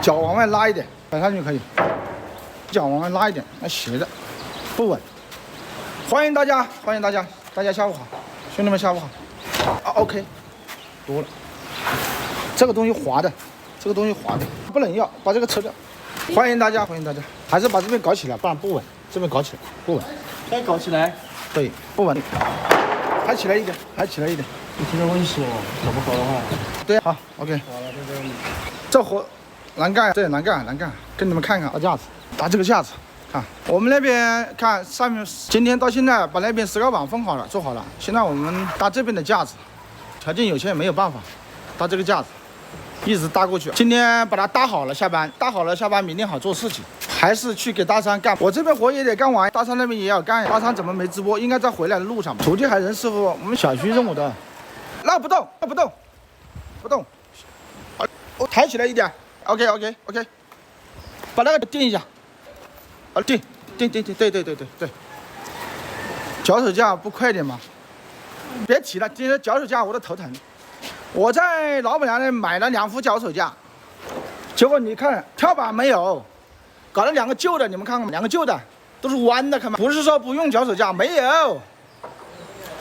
脚往外拉一点，摆上去可以。脚往外拉一点，那斜的不稳。欢迎大家，欢迎大家，大家下午好，兄弟们下午好。啊 ，OK， 多了。这个东西滑的，这个东西滑的，不能要，把这个撤掉。欢迎大家，欢迎大家，还是把这边搞起来，不然不稳。这边搞起来不稳，再搞起来，对，不稳。还起来一点，还起来一点。你听着危险哦，搞不好的话。对，好 ，OK。好了，这个。这活栏杆，这栏杆，跟你们看看搭架子，搭这个架子。看我们那边看上面，今天到现在把那边石膏板封好了，做好了。现在我们搭这边的架子，条件有限没有办法，搭这个架子，一直搭过去。今天把它搭好了，下班搭好了下班，明天好做事情。还是去给大山干，我这边活也得干完，大山那边也要干。大山怎么没直播？应该在回来的路上。徒弟还人师傅，我们小区任务的，那不动，那不动，不动。我抬起来一点 ，OK， 把那个定一下。定，对。脚手架不快点吗？别提了，今天脚手架我都头疼。我在老板娘那买了2副脚手架，结果你看跳板没有，搞了2个旧的，你们看看，2个旧的都是弯的，看吧。不是说不用脚手架，没有。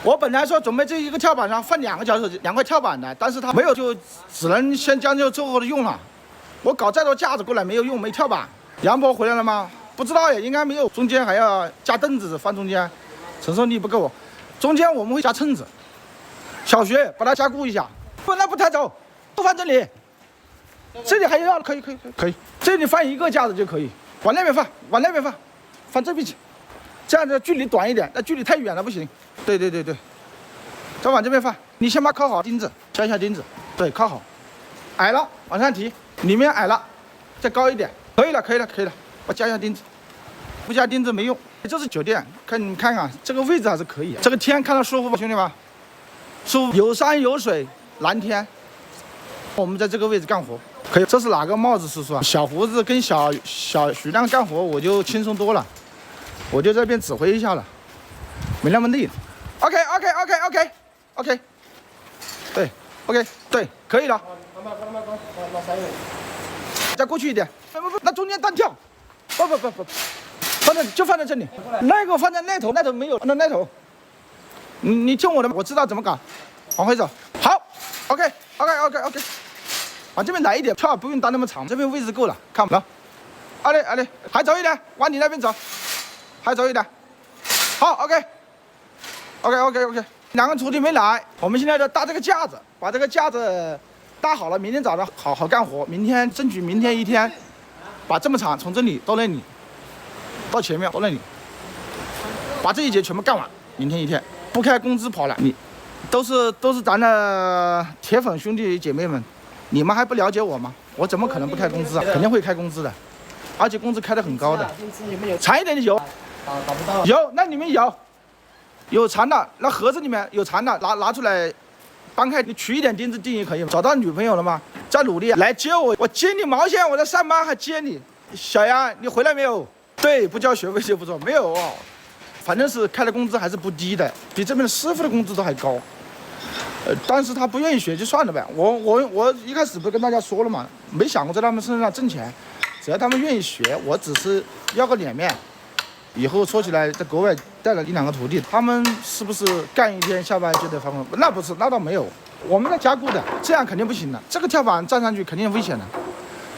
我本来说准备这一个跳板上放2个脚手架，2块跳板的，但是他没有，就只能先将就最后的用了。我搞再多架子过来没有用，没跳板。杨博回来了吗？不知道也应该没有，中间还要加凳子放中间，承受力不够。中间我们会加秤子，小学把它加固一下，不那不抬走，都放这里。这里还要可以，这里放1个架子就可以，往那边放，放这边去，这样的距离短一点，那距离太远了不行。对，再往这边放，你先把靠好钉子，加一下钉子，对，靠好，矮了往上提，里面矮了，再高一点，可以了，我加一下钉子，不加钉子没用。这是酒店，你们看看这个位置还是可以，这个天看着舒服吧，兄弟们，舒服，有山有水，蓝天。我们在这个位置干活，可以。这是哪个帽子叔叔啊？小胡子跟小徐亮干活，我就轻松多了，我就这边指挥一下了，没那么累。OK， 对 ，OK， 对，可以了。再过去一点，不，那中间单跳，不，放在就放在这里，那个放在那头没有，那头，你听我的，我知道怎么搞，往回走，好 ，OK， 往这边来一点，跳不用搭那么长，这边位置够了，看不到，阿里，还走一点，往你那边走，还走一点，好 ，OK， 2个徒弟没来，我们现在就搭这个架子，把这个架子搭好了，明天早上好好干活，明天争取明天一天，把这么长从这里到那里，到前面到那里，把这一节全部干完，明天一天不开工资跑了，你都是咱的铁粉兄弟姐妹们，你们还不了解我吗？我怎么可能不开工资啊？肯定会开工资的，而且工资开得很高的，长一点的有，找不到，有，那里面有长的，那盒子里面有长的，拿出来，搬开，你取一点钉子钉也可以。找到女朋友了吗？在努力来接我，我接你毛线，我在上班还接你。小杨，你回来没有？对，不交学费就不错，没有哦。反正是开的工资还是不低的，比这边的师傅的工资都还高。但是他不愿意学就算了呗。我一开始不是跟大家说了嘛，没想过在他们身上挣钱，只要他们愿意学，我只是要个脸面。以后说起来，在国外带了1-2个徒弟，他们是不是干一天下班就得发工资？那不是，那倒没有。我们在加固的，这样肯定不行的。这个跳板站上去肯定危险的。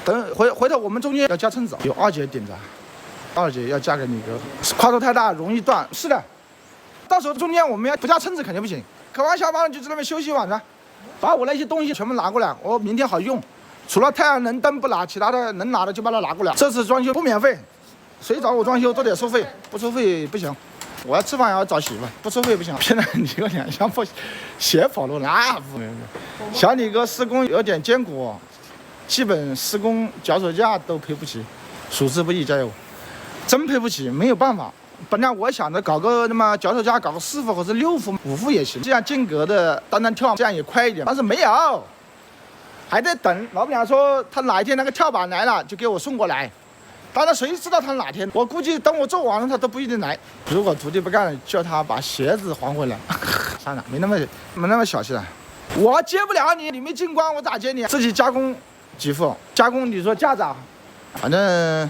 等回头我们中间要加秤子，有2节顶着，2节要加给你哥，跨度太大容易断。是的，到时候中间我们要不加秤子肯定不行。开完下班就在那边休息晚上，把我那些东西全部拿过来，我明天好用。除了太阳能灯不拿，其他的能拿的就把它拿过来。这次装修不免费。谁找我装修都得收费，不收费不行。我要吃饭也要找媳妇，不收费不行。现在你个2厢不斜跑路那不。小李哥施工有点艰苦，基本施工脚手架都赔不起，属之不易，加油！真赔不起，没有办法。本来我想着搞个那么脚手架，搞个4副或者6副、5副也行，这样间隔的单跳，这样也快一点。但是没有，还得等。老板娘说他哪一天那个跳板来了，就给我送过来。当然，谁知道他哪天？我估计等我做完了，他都不一定来。如果徒弟不干了，叫他把鞋子还回来。算了，没那么小气了。我接不了你，你没进关，我咋接你？自己加工给付加工。你说架子啊，反正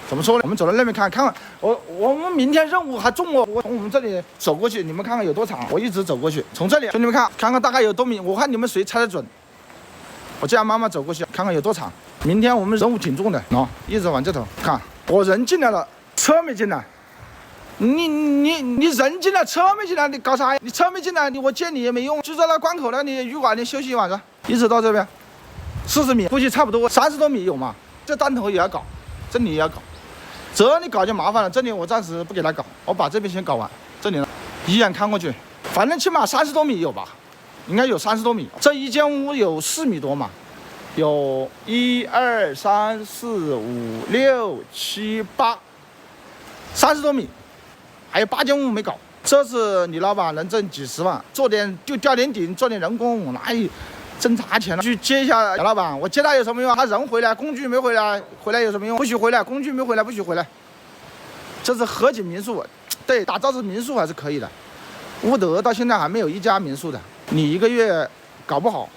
怎么说呢？我们走到那边看看，我们明天任务还重哦。我从我们这里走过去，你们看看有多长？我一直走过去，从这里，兄弟们看看大概有多米？我看你们谁猜得准。我这样慢慢走过去，看看有多长。明天我们任务挺重的啊，一直往这头看。我人进来了，车没进来。你人进来，车没进来，你搞啥呀？你车没进来，我接你也没用。就在那关口那里旅馆里休息一晚上，一直到这边40米，估计差不多30多米有嘛。这单头也要搞，这里也要搞，这里搞就麻烦了。这里我暂时不给他搞，我把这边先搞完。这里呢，一眼看过去，反正起码30多米有吧，应该有30多米。这一间屋有4米多嘛，有1、2、3、4、5、6、7、8。30多米，还有8间屋没搞。这次李老板能挣几十万，做点就吊点顶，做点人工，哪有挣啥钱了？去接一下杨老板，我接他有什么用？他人回来，工具没回来，回来有什么用？不许回来，工具没回来，不许回来。这是河景民宿，对，打造成民宿还是可以的。乌德到现在还没有一家民宿的，你1个月搞不好，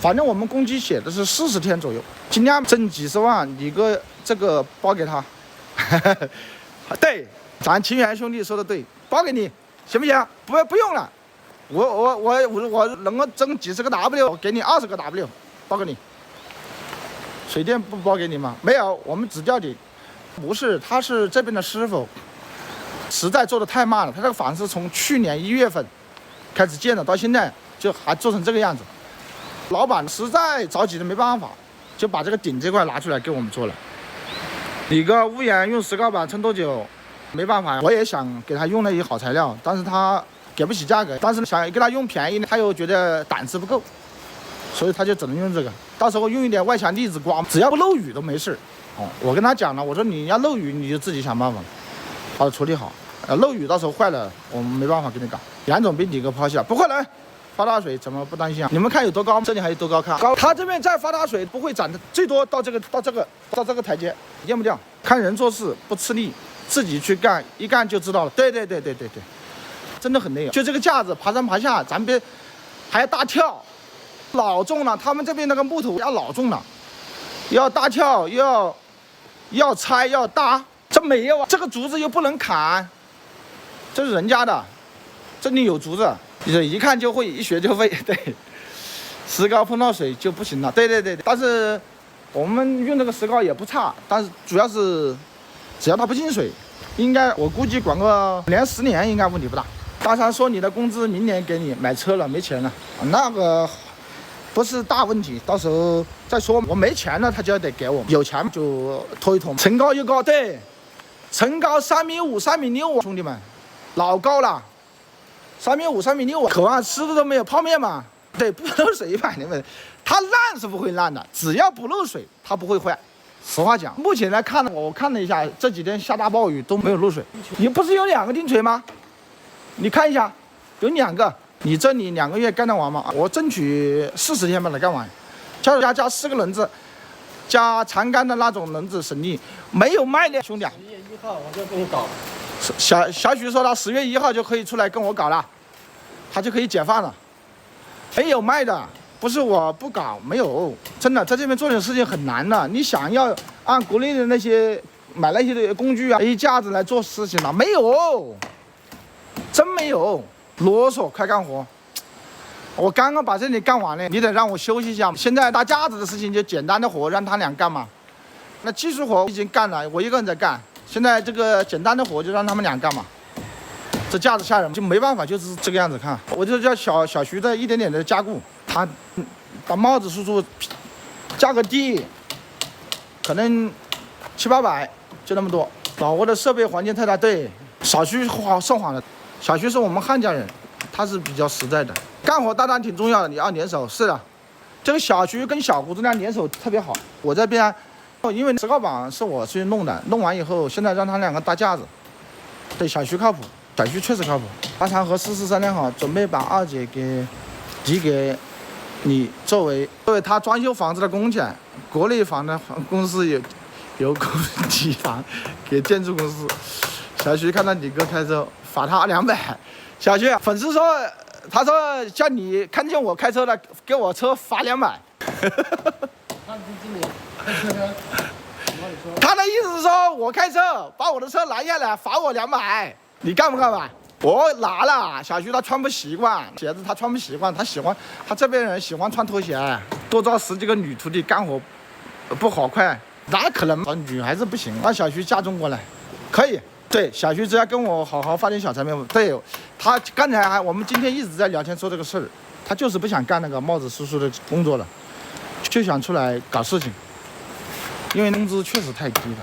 反正我们工期写的是40天左右，尽量挣几十万，你个这个包给他。对，咱秦源兄弟说的对，包给你，行不行？不用了，我能够挣几十个 W， 我给你20个 W， 包给你。水电不包给你吗？没有，我们只吊顶。不是，他是这边的师傅，实在做的太慢了。他这个房是从去年1月份开始建的，到现在就还做成这个样子。老板实在着急的没办法，就把这个顶这块拿出来给我们做了。你个屋檐用石膏板撑多久？没办法，我也想给他用那些好材料，但是他给不起价格，但是想给他用便宜，他又觉得胆子不够，所以他就只能用这个。到时候用一点外墙粒子刮，只要不漏雨都没事。我跟他讲了，我说你要漏雨你就自己想办法，把它处理好。漏雨到时候坏了，我们没办法给你搞。杨总被你给抛下，不可能。发大水怎么不担心啊？你们看有多高？这里还有多高？看高，他这边再发大水不会涨的，最多到这个台阶，淹不掉。看人做事不吃力，自己去干，一干就知道了。对，真的很累。就这个架子爬上爬下，咱别还要大跳，老重了。他们这边那个木头要老重了，要大跳，要拆要搭，这没有啊。这个竹子又不能砍，这是人家的，这里有竹子。一看就会，一学就会。对，石膏碰到水就不行了。对，但是我们用这个石膏也不差，但是主要是只要它不进水，应该我估计管个连10年应该问题不大。大山说你的工资明年给你，买车了没钱了，那个不是大问题，到时候再说。我没钱了他就得给我，有钱就拖一拖。层高又高，对，层高3.5米、3.6米，兄弟们，老高了。3.5米、3.6米，口岸吃的都没有，泡面嘛。对，不漏水吧？你们，它烂是不会烂的，只要不漏水，它不会坏。实话讲，目前来看呢，我看了一下，这几天下大暴雨都没有漏水。你不是有2个钉锤吗？你看一下，有2个。你这里2个月干得完吗？我争取40天把它干完，加4个轮子，加长杆的那种轮子省力，没有卖的，兄弟。10月1号我就给你搞。小徐说他10月1号就可以出来跟我搞了，他就可以解放了。没有卖的，不是我不搞，没有，真的在这边做点事情很难的。你想要按国内的那些买那些的工具啊、A 架子来做事情了，没有，真没有，啰嗦，快干活。我刚刚把这里干完了，你得让我休息一下。现在搭架子的事情就简单的活让他俩干嘛，那技术活已经干了，我一个人在干。现在这个简单的活就让他们俩干嘛，这架子下人就没办法，就是这个样子。看，我就叫小徐的一点点的加固，他把帽子输出加个地，可能700、800就那么多。老挝的设备环境太大，对，小徐说谎了。小徐是我们汉家人，他是比较实在的，干活当然挺重要的，你要联手。是的，这个小徐跟小胡子俩联手特别好。我这边。因为石膏板是我去弄的，弄完以后，现在让他2个搭架子。对，小徐靠谱，小徐确实靠谱。阿长和思商量好，准备把2姐抵给你，作为他装修房子的工钱。国内房的公司有抵房给建筑公司。小徐看到你哥开车，罚他200。小徐，粉丝说，他说叫你看见我开车了，给我车罚200。他经理开车呢？他的意思是说我开车把我的车拦下来罚我200，你干不干吧？我拿了。小徐他穿不习惯鞋子，他穿不习惯，他这边人喜欢穿拖鞋，多招10几个女徒弟干活不好快，哪可能？女孩子不行，让小徐嫁中国来，可以。对，小徐只要跟我好好发点小财面。对，他刚才我们今天一直在聊天说这个事儿，他就是不想干那个帽子叔叔的工作了，就想出来搞事情，因为工资确实太低了。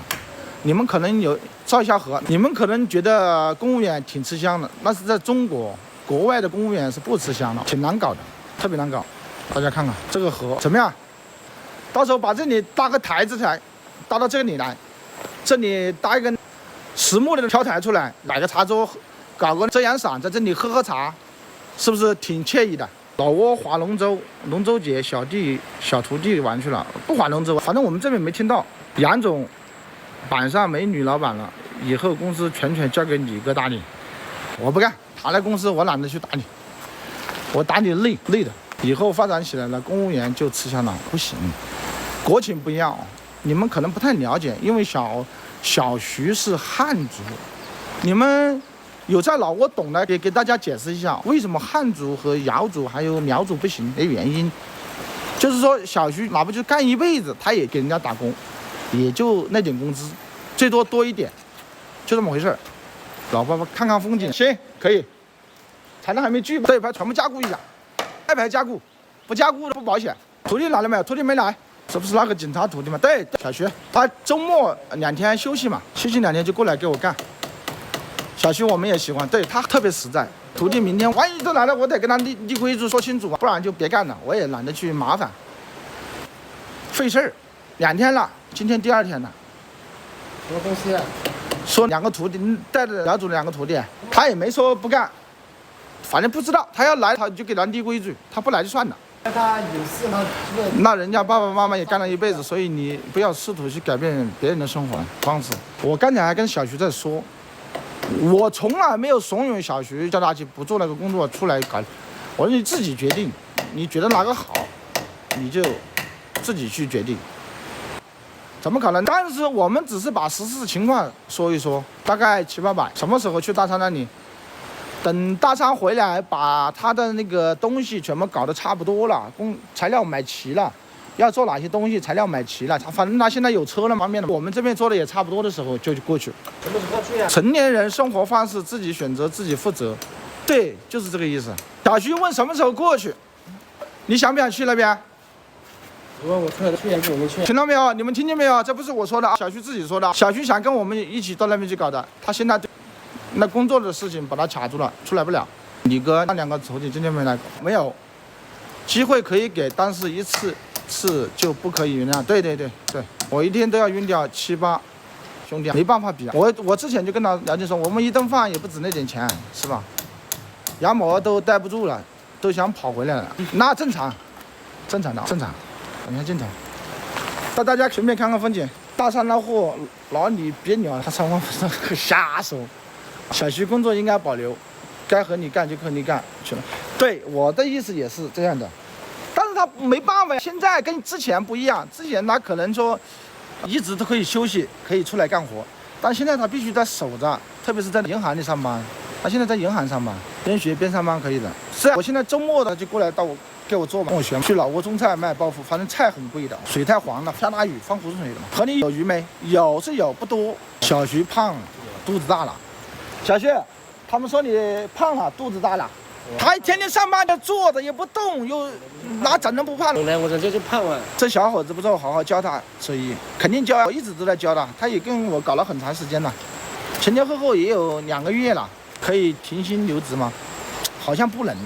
你们可能有照一下河，你们可能觉得公务员挺吃香的，那是在中国，国外的公务员是不吃香的，挺难搞的，特别难搞。大家看看这个河怎么样？到时候把这里搭个台子台，搭到这里来，这里搭一个实木的挑台出来，买个茶桌，搞个遮阳伞，在这里喝茶，是不是挺惬意的？老挝划龙舟，龙舟节小徒弟玩去了，不划龙舟，反正我们这边没听到。杨总板上没女老板了，以后公司全交给你哥打理，我不干，他来公司我懒得去打理，我打理累的。以后发展起来了，公务员就吃香了，不行。国情不一样，你们可能不太了解，因为小徐是汉族，你们有在老挝懂的给大家解释一下，为什么汉族和瑶族还有苗族不行的原因。就是说小徐哪怕就干一辈子，他也给人家打工，也就那点工资，最多多一点，就这么回事儿。老婆婆看看风景，行，可以。材料还没锯，这一排全部加固一下，2排加固，不加固的不保险。徒弟来了没有？徒弟没来。这不是那个警察徒弟吗？对，小徐，他周末2天休息嘛，休息2天就过来给我干。小徐我们也喜欢，对他特别实在。徒弟明天万一都来了，我得跟他立规矩说清楚，不然就别干了，我也懒得去麻烦，费事儿。2天了，今天第2天了。什么公司啊？说2个徒弟带着苗族的2个徒弟，他也没说不干，反正不知道，他要来他就给他立规矩，他不来就算了。那他有事吗？那人家爸爸妈妈也干了一辈子，所以你不要试图去改变别人的生活方式。我刚才还跟小徐在说，我从来没有怂恿小徐叫他去不做那个工作出来搞，我说你自己决定，你觉得哪个好，你就自己去决定。怎么可能？但是我们只是把实时情况说一说，大概700、800，什么时候去大山那里？等大山回来，把他的那个东西全部搞得差不多了，材料买齐了，要做哪些东西，材料买齐了，反正他现在有车了方面的，我们这边做的也差不多的时候就过去。什么时候去啊？成年人生活方式自己选择，自己负责，对，就是这个意思。小徐问什么时候过去，你想不想去那边？我问我去年就我们去。听到没有？你们听见没有？这不是我说的啊，小徐自己说的。小徐想跟我们一起到那边去搞的，他现在那工作的事情把他卡住了，出来不了。你哥那2个徒弟今天没来，没有机会可以给，但是一次就不可以原谅。对，我一天都要晕掉7、8兄弟，没办法比啊。我之前就跟他聊天说，我们一顿饭也不止那点钱，是吧？羊毛都待不住了，都想跑回来了，那正常的。你看镜头，带大家顺便看看风景。大山那货哪里别扭，他上万瞎说。小徐工作应该保留，该和你干就和你干去了。对，我的意思也是这样的，但是他没办法呀，现在跟之前不一样，之前他可能说一直都可以休息，可以出来干活，但现在他必须在守着，特别是在银行里上班。他现在在银行上班，边学边上班可以的。是啊，我现在周末的就过来给我做嘛，跟我学去老挝种菜卖包袱，反正菜很贵的，水太黄了，下大雨放湖水的嘛。和你有鱼没？有是有，不多。小徐胖，肚子大了。小徐，他们说你胖了，肚子大了。他天天上班就坐着也不动，又哪整能不胖了？我这就胖了。这小伙子不错，好好教他手艺，肯定教，我一直都在教他，他也跟我搞了很长时间了，前后也有2个月了。可以停薪留职吗？好像不能。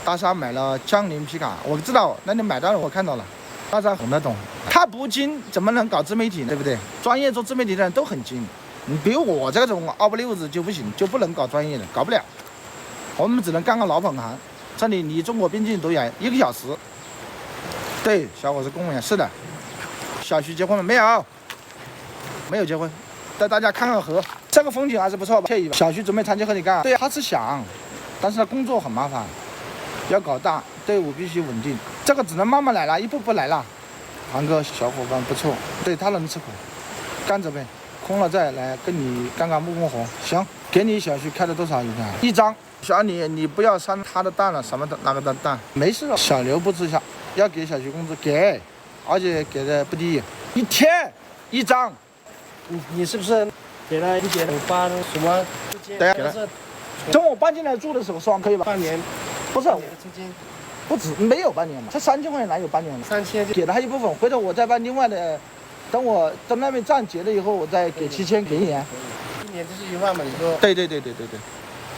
大沙买了江铃皮卡，我知道，那你买到了，我看到了。大沙懂得懂，他不精怎么能搞自媒体，对不对？专业做自媒体的人都很精，你比如我这种2不溜子就不行，就不能搞专业的，搞不了。我们只能干个老本行。这里离中国边境多远？1个小时。对，小伙子公务员是的。小徐结婚了没有？没有结婚。带大家看看河，这个风景还是不错吧，惬意吧。小徐准备长期和你干，对，他是想，但是他工作很麻烦，要搞大，队伍必须稳定，这个只能慢慢来了，一步步来了。韩哥小伙伴不错，对他能吃苦，干着呗，空了再来跟你干干木工活。行，给你小徐开了多少一个？1张。小李，你不要删他的蛋了，什么的那个的蛋，没事了。小刘不吃香，要给小徐工资给，而且给的不低，1天1张。你是不是给了一点发什么租金？对呀是等我搬进来住的时候算可以吧？半年，不是，半年的租金不止，没有半年嘛，才3000块钱哪有半年呢？ 3000就给了他一部分，回头我再办另外的，等那边账结了以后，我再给7000给你。 1年就是1万嘛，你说对。